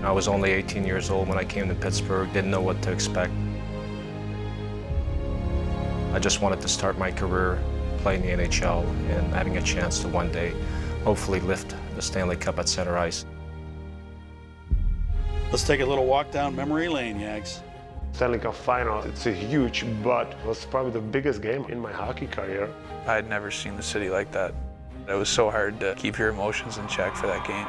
I was only 18 years old when I came to Pittsburgh, didn't know what to expect. I just wanted to start my career playing the NHL and having a chance to one day hopefully lift the Stanley Cup at center ice. Let's take a little walk down memory lane, Yags. Stanley Cup final, it's a huge, but it was probably the biggest game in my hockey career. I had never seen the city like that. It was so hard to keep your emotions in check for that game.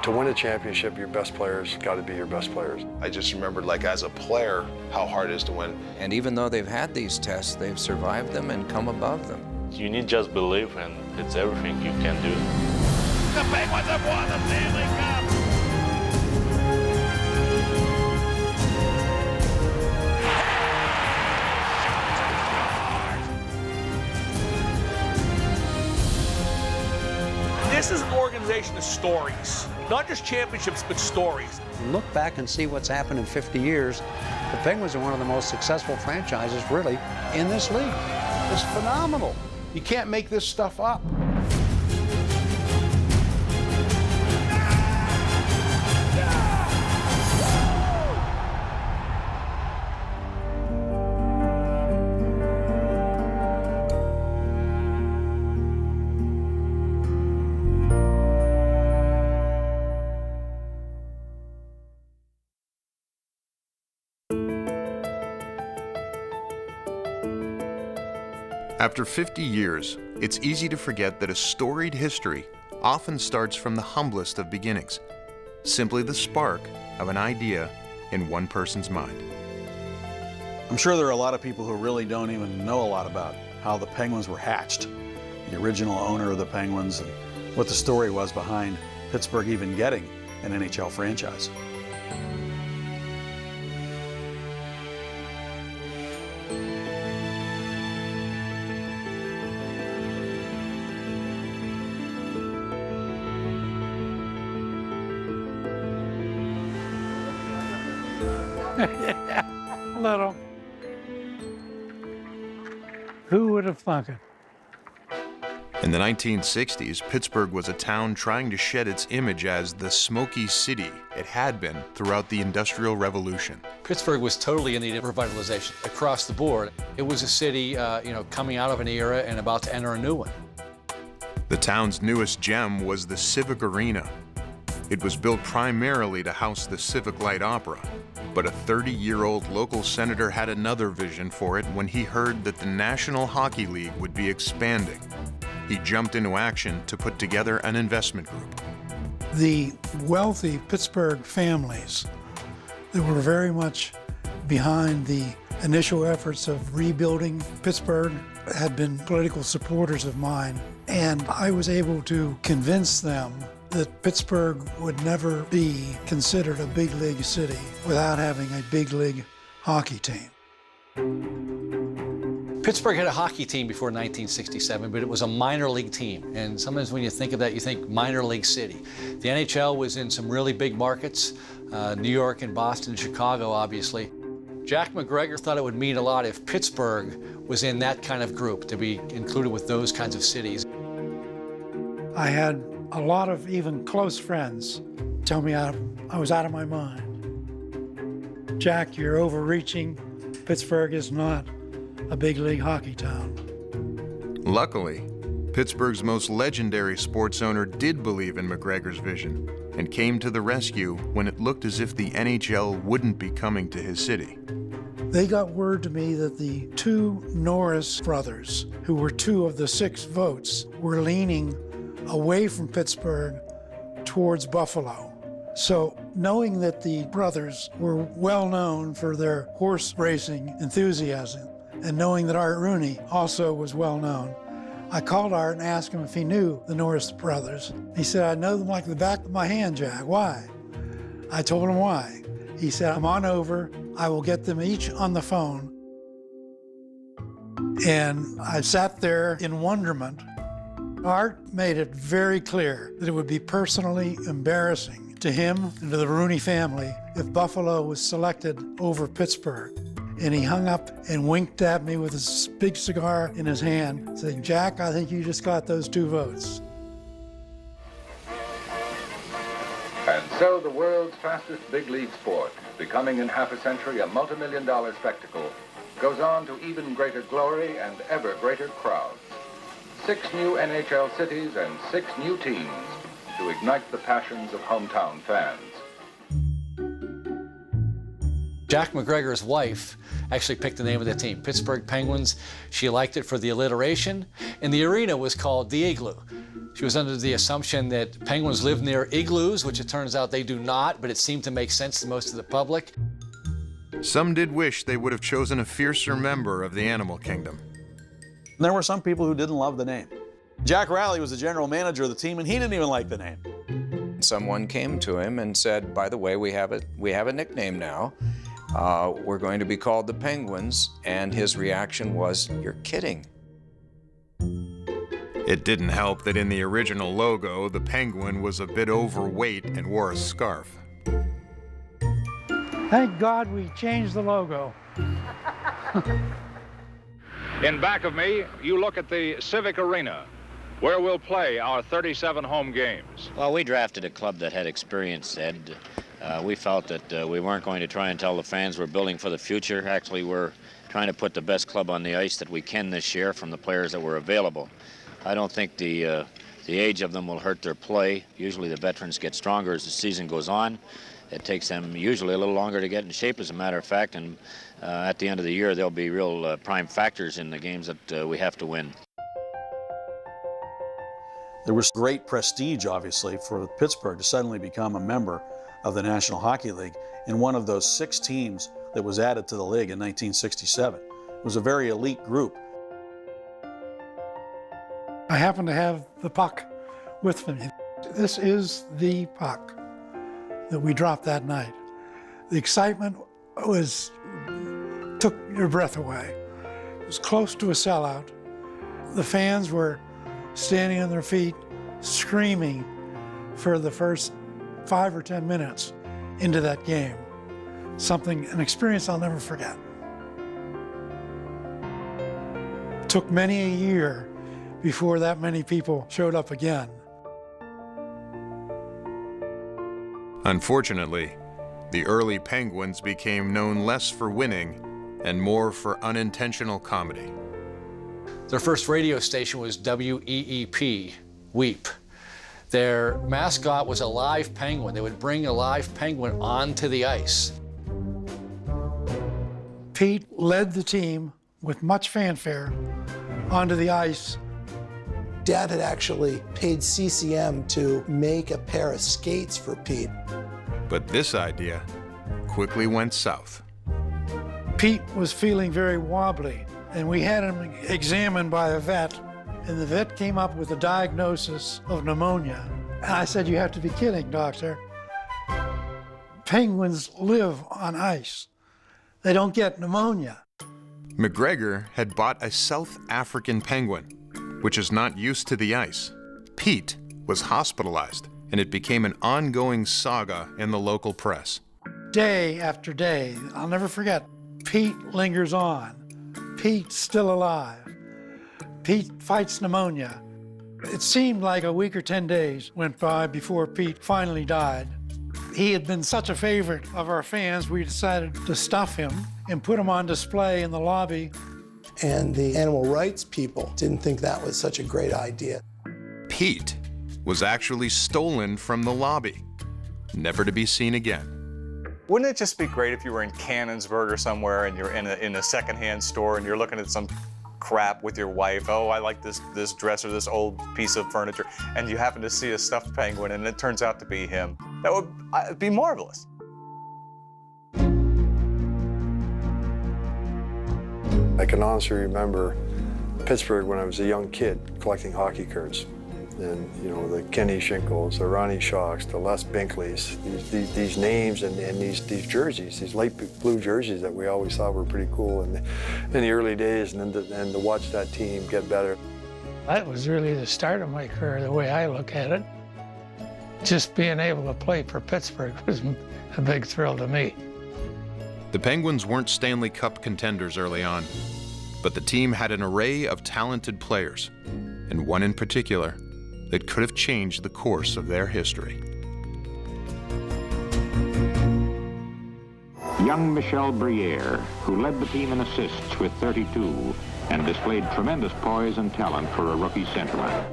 To win a championship, your best players got to be your best players. I just remembered, like, as a player, how hard it is to win. And even though they've had these tests, they've survived them and come above them. You need just belief, and it's everything you can do. The Penguins have won the Stanley Cup! This is an organization of stories, not just championships, but stories. Look back and see what's happened in 50 years. The Penguins are one of the most successful franchises, really, in this league. It's phenomenal. You can't make this stuff up. After 50 years, it's easy to forget that a storied history often starts from the humblest of beginnings, simply the spark of an idea in one person's mind. I'm sure there are a lot of people who really don't even know a lot about how the Penguins were hatched, the original owner of the Penguins, and what the story was behind Pittsburgh even getting an NHL franchise. Yeah, little. Who would have thunk it? In the 1960s, Pittsburgh was a town trying to shed its image as the smoky city it had been throughout the Industrial Revolution. Pittsburgh was totally in need of revitalization across the board. It was a city, coming out of an era and about to enter a new one. The town's newest gem was the Civic Arena. It was built primarily to house the Civic Light Opera, but a 30-year-old local senator had another vision for it when he heard that the National Hockey League would be expanding. He jumped into action to put together an investment group. The wealthy Pittsburgh families that were very much behind the initial efforts of rebuilding Pittsburgh had been political supporters of mine, and I was able to convince them that Pittsburgh would never be considered a big league city without having a big league hockey team. Pittsburgh had a hockey team before 1967, but it was a minor league team. And sometimes when you think of that, you think minor league city. The NHL was in some really big markets, New York and Boston, Chicago, obviously. Jack McGregor thought it would mean a lot if Pittsburgh was in that kind of group, to be included with those kinds of cities. I had a lot of even close friends tell me I was out of my mind. Jack, you're overreaching. Pittsburgh is not a big league hockey town. Luckily, Pittsburgh's most legendary sports owner did believe in McGregor's vision and came to the rescue when it looked as if the NHL wouldn't be coming to his city. They got word to me that the two Norris brothers, who were 2 of the 6 votes, were leaning away from Pittsburgh towards Buffalo. So knowing that the brothers were well known for their horse racing enthusiasm, and knowing that Art Rooney also was well known, I called Art and asked him if he knew the Norris brothers. He said, I know them like the back of my hand, Jack. Why? I told him why. He said, I'm on over. I will get them each on the phone. And I sat there in wonderment. Art made it very clear that it would be personally embarrassing to him and to the Rooney family if Buffalo was selected over Pittsburgh. And he hung up and winked at me with his big cigar in his hand, saying, Jack, I think you just got those 2 votes. And So the world's fastest big league sport, becoming in half a century a multi-million-dollar spectacle, goes on to even greater glory and ever greater crowds. 6 new NHL cities and 6 new teams to ignite the passions of hometown fans. Jack McGregor's wife actually picked the name of the team, Pittsburgh Penguins. She liked it for the alliteration, and the arena was called the Igloo. She was under the assumption that penguins live near igloos, which it turns out they do not, but it seemed to make sense to most of the public. Some did wish they would have chosen a fiercer member of the animal kingdom. There were some people who didn't love the name. Jack Rowley was the general manager of the team, and he didn't even like the name. Someone came to him and said, by the way, we have a nickname now. We're going to be called the Penguins, and his reaction was, "You're kidding." It didn't help that in the original logo, the penguin was a bit overweight and wore a scarf. Thank God we changed the logo. In back of me, you look at the Civic Arena, where we'll play our 37 home games. Well, we drafted a club that had experience, Ed. We felt that we weren't going to try and tell the fans we're building for the future. Actually, we're trying to put the best club on the ice that we can this year from the players that were available. I don't think the age of them will hurt their play. Usually the veterans get stronger as the season goes on. It takes them usually a little longer to get in shape, as a matter of fact, and at the end of the year they'll be real prime factors in the games that we have to win. There was great prestige, obviously, for Pittsburgh to suddenly become a member of the National Hockey League in one of those 6 teams that was added to the league in 1967. It was a very elite group. I happen to have the puck with me. This is the puck that we dropped that night. The excitement took your breath away. It was close to a sellout. The fans were standing on their feet, screaming for the first 5 or 10 minutes into that game. An experience I'll never forget. It took many a year before that many people showed up again. Unfortunately, the early Penguins became known less for winning and more for unintentional comedy. Their first radio station was WEEP, Weep. Their mascot was a live penguin. They would bring a live penguin onto the ice. Pete led the team with much fanfare onto the ice. Dad had actually paid CCM to make a pair of skates for Pete. But this idea quickly went south. Pete was feeling very wobbly, and we had him examined by a vet, and the vet came up with a diagnosis of pneumonia. And I said, "You have to be kidding, doctor. Penguins live on ice. They don't get pneumonia." McGregor had bought a South African penguin, which is not used to the ice. Pete was hospitalized, and it became an ongoing saga in the local press. Day after day, I'll never forget, Pete lingers on. Pete's still alive. Pete fights pneumonia. It seemed like a week or 10 days went by before Pete finally died. He had been such a favorite of our fans, we decided to stuff him and put him on display in the lobby. And the animal rights people didn't think that was such a great idea. Pete was actually stolen from the lobby, never to be seen again. Wouldn't it just be great if you were in Cannonsburg or somewhere and you're in a secondhand store and you're looking at some crap with your wife? Oh, I like this dress or this old piece of furniture, and you happen to see a stuffed penguin and it turns out to be him. That would be marvelous. I can honestly remember Pittsburgh when I was a young kid collecting hockey cards. And, you know, the Kenny Shinkles, the Ronnie Shawks, the Les Binkleys, these names and these jerseys, these light blue jerseys that we always thought were pretty cool in the early days, and to watch that team get better. That was really the start of my career, the way I look at it. Just being able to play for Pittsburgh was a big thrill to me. The Penguins weren't Stanley Cup contenders early on, but the team had an array of talented players, and one in particular that could have changed the course of their history. Young Michel Briere, who led the team in assists with 32 and displayed tremendous poise and talent for a rookie centerman.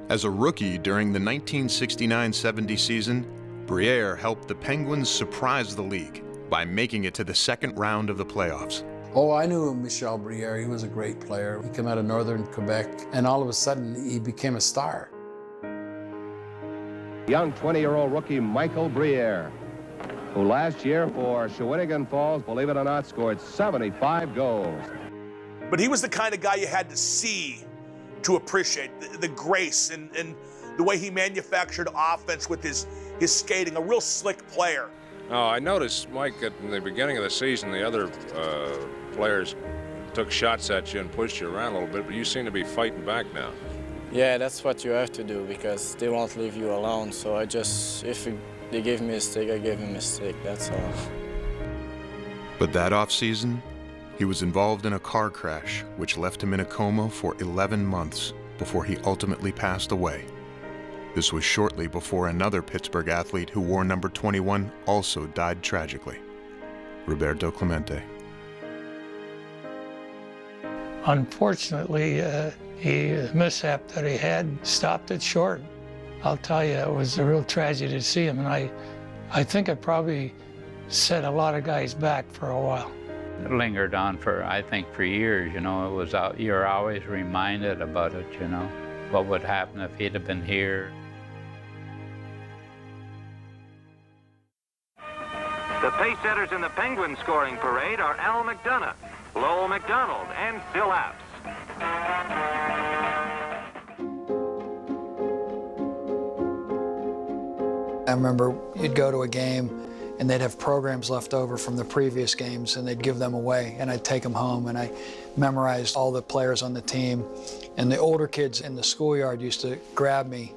As a rookie during the 1969-70 season, Briere helped the Penguins surprise the league by making it to the second round of the playoffs. Oh, I knew Michel Briere. He was a great player. He came out of northern Quebec, and all of a sudden, he became a star. Young 20-year-old rookie Michael Briere, who last year for Shawinigan Falls, believe it or not, scored 75 goals. But he was the kind of guy you had to see to appreciate the grace and the way he manufactured offense with his skating, a real slick player. Oh, I noticed, Mike, at the beginning of the season, the other players took shots at you and pushed you around a little bit, but you seem to be fighting back now. Yeah, that's what you have to do because they won't leave you alone. So I just, if they give me a stick, I give him a stick, that's all. But that offseason, he was involved in a car crash which left him in a coma for 11 months before he ultimately passed away. This was shortly before another Pittsburgh athlete who wore number 21 also died tragically, Roberto Clemente. Unfortunately, the mishap that he had stopped it short. I'll tell you, it was a real tragedy to see him, and I think it probably set a lot of guys back for a while. It lingered on for, I think, for years, you know. It was out, you're always reminded about it, you know. What would happen if he'd have been here? The pace setters in the Penguin scoring parade are Al McDonough, Lowell McDonald, and Phil Apps. I remember you'd go to a game and they'd have programs left over from the previous games and they'd give them away and I'd take them home and I memorized all the players on the team. And the older kids in the schoolyard used to grab me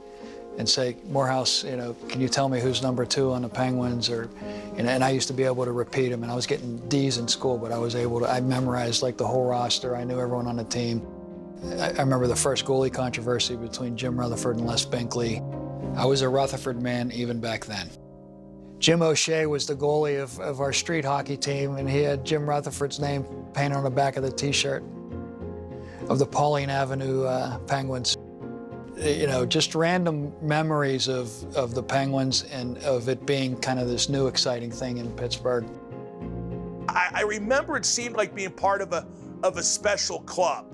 and say, Morehouse, you know, can you tell me who's number 2 on the Penguins? Or, and I used to be able to repeat them, and I was getting D's in school, but I memorized like the whole roster. I knew everyone on the team. I remember the first goalie controversy between Jim Rutherford and Les Binkley. I was a Rutherford man even back then. Jim O'Shea was the goalie of our street hockey team, and he had Jim Rutherford's name painted on the back of the T-shirt of the Pauline Avenue Penguins. You know, just random memories of the Penguins and of it being kind of this new exciting thing in Pittsburgh. I remember it seemed like being part of a special club,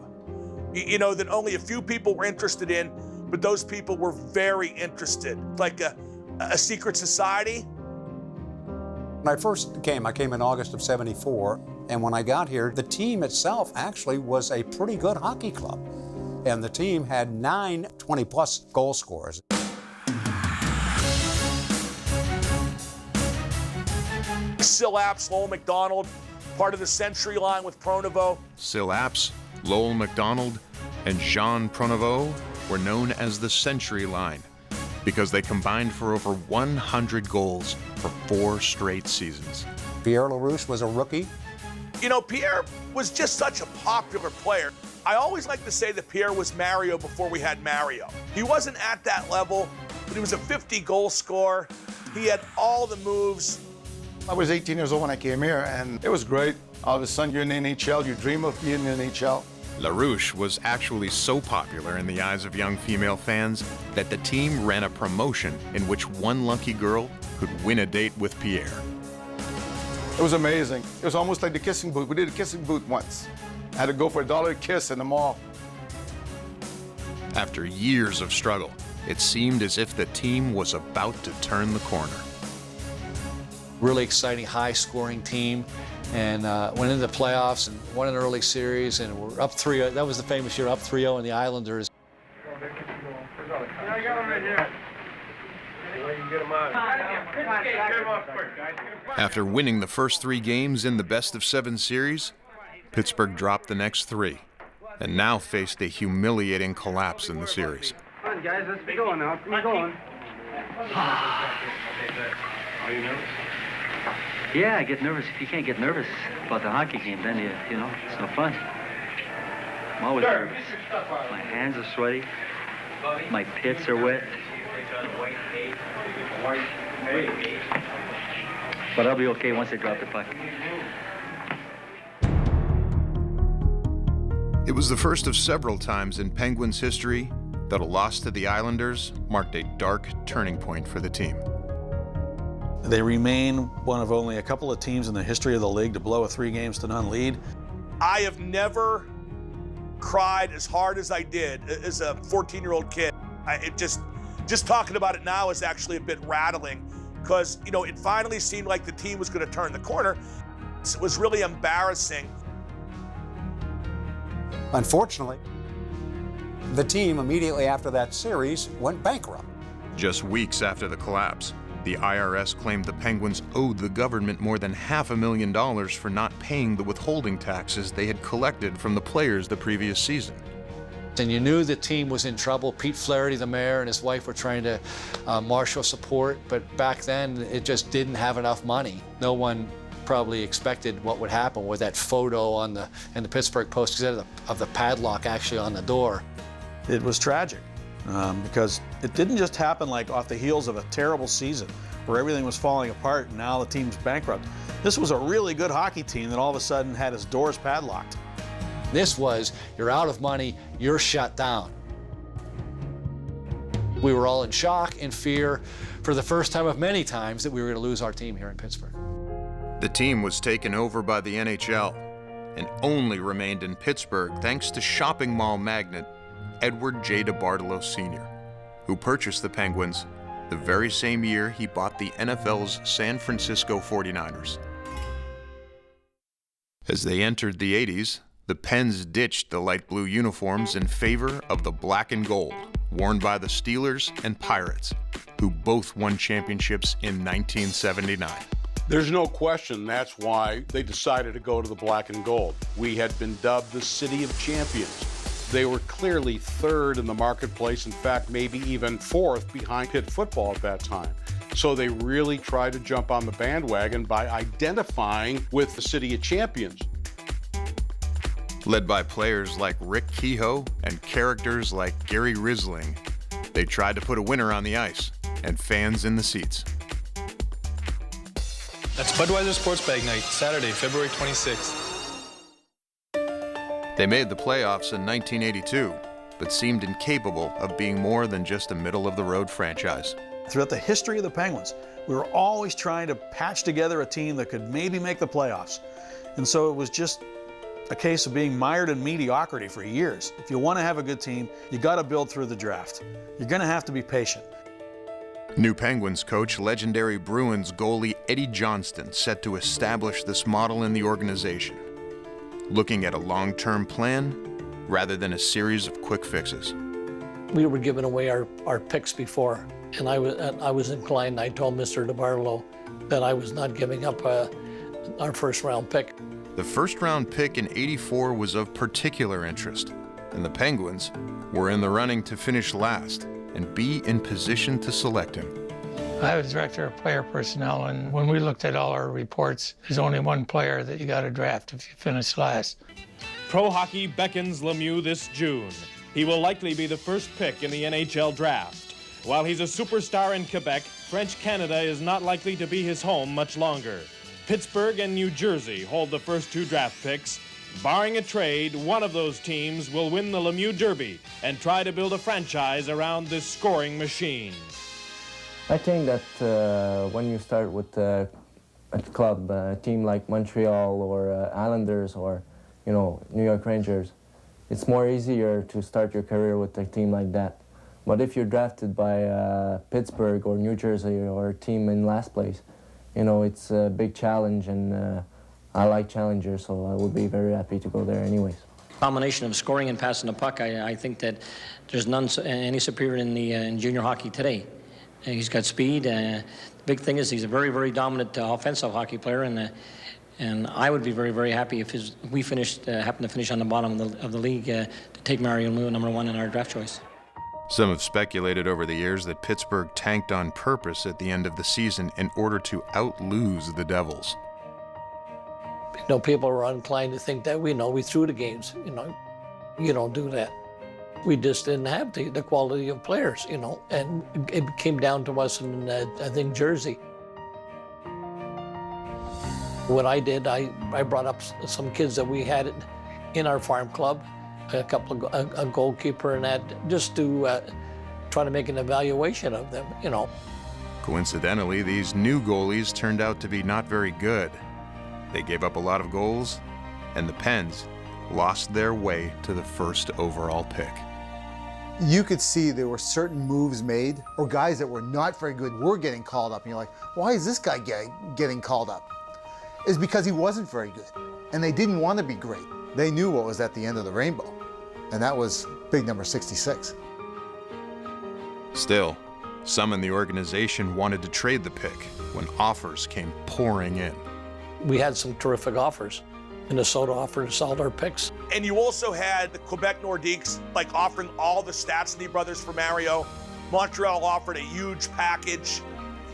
you know, that only a few people were interested in, but those people were very interested, like a secret society. When I first came, I came in August of '74, and when I got here, the team itself actually was a pretty good hockey club. And the team had 9 20-plus goal scorers. Sil Apps, Lowell McDonald, part of the century line with Pronovo. Sil Apps, Lowell McDonald, and Jean Pronovo were known as the Century Line because they combined for over 100 goals for 4 straight seasons. Pierre LaRouche was a rookie. You know, Pierre was just such a popular player. I always like to say that Pierre was Mario before we had Mario. He wasn't at that level, but he was a 50-goal scorer. He had all the moves. I was 18 years old when I came here, and it was great. All of a sudden, you're in the NHL. You dream of being in the NHL. LaRouche was actually so popular in the eyes of young female fans that the team ran a promotion in which one lucky girl could win a date with Pierre. It was amazing. It was almost like the kissing booth. We did a kissing booth once. I had to go for a $1 kiss in the mall. After years of struggle, it seemed as if the team was about to turn the corner. Really exciting, high-scoring team, and went into the playoffs and won an early series, and we're up 3-0. That was the famous year, up 3-0 in the Islanders. After winning the first 3 games in the best-of-7 series, Pittsburgh dropped the next 3, and now faced a humiliating collapse in the series. Come on, guys, let's be going now. Come on, going. Are you nervous? Yeah, I get nervous. If you can't get nervous about the hockey game, then you know, it's no fun. I'm always nervous. My hands are sweaty. My pits are wet. But I'll be okay once they drop the puck. It was the first of several times in Penguins history that a loss to the Islanders marked a dark turning point for the team. They remain one of only a couple of teams in the history of the league to blow a 3-0 lead. I have never cried as hard as I did as a 14-year-old kid. Just talking about it now is actually a bit rattling because, you know, it finally seemed like the team was going to turn the corner. It was really embarrassing. Unfortunately, the team immediately after that series went bankrupt. Just weeks after the collapse, the IRS claimed the Penguins owed the government more than $500,000 for not paying the withholding taxes they had collected from the players the previous season. And you knew the team was in trouble. Pete Flaherty, the mayor, and his wife were trying to marshal support, but back then it just didn't have enough money. No one probably expected what would happen with that photo in the Pittsburgh Post Gazette of the padlock actually on the door. It was tragic because it didn't just happen like off the heels of a terrible season where everything was falling apart and now the team's bankrupt. This was a really good hockey team that all of a sudden had its doors padlocked. This was, you're out of money, you're shut down. We were all in shock and fear for the first time of many times that we were going to lose our team here in Pittsburgh. The team was taken over by the NHL and only remained in Pittsburgh thanks to shopping mall magnate Edward J. DeBartolo Sr., who purchased the Penguins the very same year he bought the NFL's San Francisco 49ers. As they entered the 80s, the Pens ditched the light blue uniforms in favor of the black and gold, worn by the Steelers and Pirates, who both won championships in 1979. There's no question that's why they decided to go to the black and gold. We had been dubbed the City of Champions. They were clearly third in the marketplace, in fact, maybe even fourth behind Pitt football at that time. So they really tried to jump on the bandwagon by identifying with the City of Champions. Led by players like Rick Kehoe and characters like Gary Risling, they tried to put a winner on the ice and fans in the seats. That's Budweiser Sports Bag Night, Saturday, February 26th. They made the playoffs in 1982, but seemed incapable of being more than just a middle-of-the-road franchise. Throughout the history of the Penguins, we were always trying to patch together a team that could maybe make the playoffs. And so it was just a case of being mired in mediocrity for years. If you want to have a good team, you got to build through the draft. You're going to have to be patient. New Penguins coach, legendary Bruins goalie Eddie Johnston, set to establish this model in the organization, looking at a long-term plan rather than a series of quick fixes. We were giving away our picks before, and I was inclined. I told Mr. DeBartolo that I was not giving up our first-round pick. The first-round pick in '84 was of particular interest, and the Penguins were in the running to finish last and be in position to select him. I was director of player personnel, and when we looked at all our reports, there's only one player that you got to draft if you finish last. Pro hockey beckons Lemieux this June. He will likely be the first pick in the NHL draft. While he's a superstar in Quebec, French Canada is not likely to be his home much longer. Pittsburgh and New Jersey hold the first two draft picks. Barring a trade, one of those teams will win the Lemieux Derby and try to build a franchise around this scoring machine. I think that when you start with a club, a team like Montreal or Islanders or, New York Rangers, it's more easier to start your career with a team like that. But if you're drafted by Pittsburgh or New Jersey or a team in last place, it's a big challenge, and I like challengers, so I would be very happy to go there anyways. Combination of scoring and passing the puck, I think that there's none any superior in junior hockey today. He's got speed. The big thing is he's a very, very dominant offensive hockey player, and I would be very, very happy if we happened to finish on the bottom of the league to take Mario Lemieux number one in our draft choice. Some have speculated over the years that Pittsburgh tanked on purpose at the end of the season in order to out-lose the Devils. People were inclined to think that we threw the games. You don't do that. We just didn't have the quality of players, and it came down to us in, I think, Jersey. What I did, I brought up some kids that we had in our farm club, a couple of a goalkeeper and that, just to try to make an evaluation of them, you know. Coincidentally, these new goalies turned out to be not very good. They gave up a lot of goals, and the Pens lost their way to the first overall pick. You could see there were certain moves made, or guys that were not very good were getting called up, and you're like, why is this guy getting called up? It's because he wasn't very good, and they didn't want to be great. They knew what was at the end of the rainbow, and that was big number 66. Still, some in the organization wanted to trade the pick when offers came pouring in. We had some terrific offers. Minnesota offered us all our picks. And you also had the Quebec Nordiques like offering all the Stastny brothers for Mario. Montreal offered a huge package,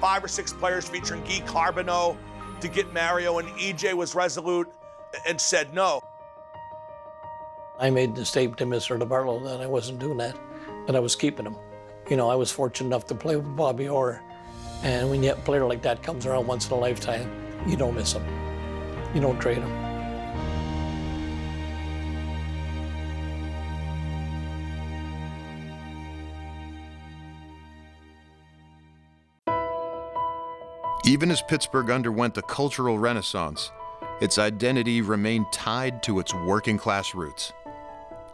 5 or 6 players featuring Guy Carbonneau to get Mario, and EJ was resolute and said no. I made the statement to Mr. DeBartolo that I wasn't doing that, that I was keeping him. You know, I was fortunate enough to play with Bobby Orr, and when a player like that comes around once in a lifetime, you don't miss him. You don't trade him. Even as Pittsburgh underwent a cultural renaissance, its identity remained tied to its working-class roots.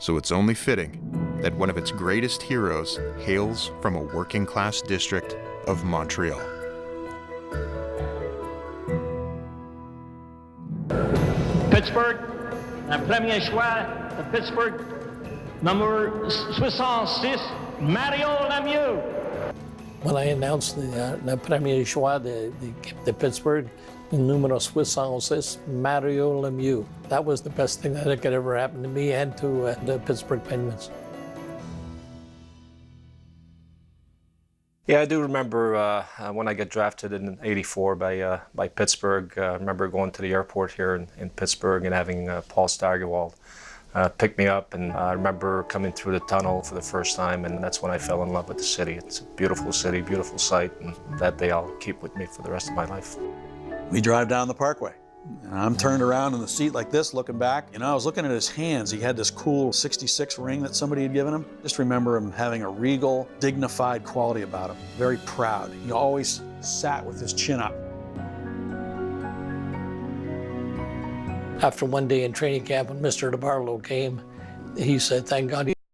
So it's only fitting that one of its greatest heroes hails from a working-class district of Montreal. Pittsburgh, un premier choix de Pittsburgh, number 66, Mario Lemieux. When I announced the premier choix de Pittsburgh, the numero 66, Mario Lemieux. That was the best thing that could ever happen to me and to the Pittsburgh Penguins. Yeah, I do remember when I got drafted in '84 by Pittsburgh. I remember going to the airport here in Pittsburgh and having Paul Steigerwald pick me up, and I remember coming through the tunnel for the first time, and that's when I fell in love with the city. It's a beautiful city, beautiful sight, and that day I'll keep with me for the rest of my life. We drive down the Parkway, and I'm turned around in the seat like this, looking back. You know, I was looking at his hands. He had this cool 66 ring that somebody had given him. Just remember him having a regal, dignified quality about him. Very proud. He always sat with his chin up. After one day in training camp, when Mr. DeBartolo came, he said, "Thank God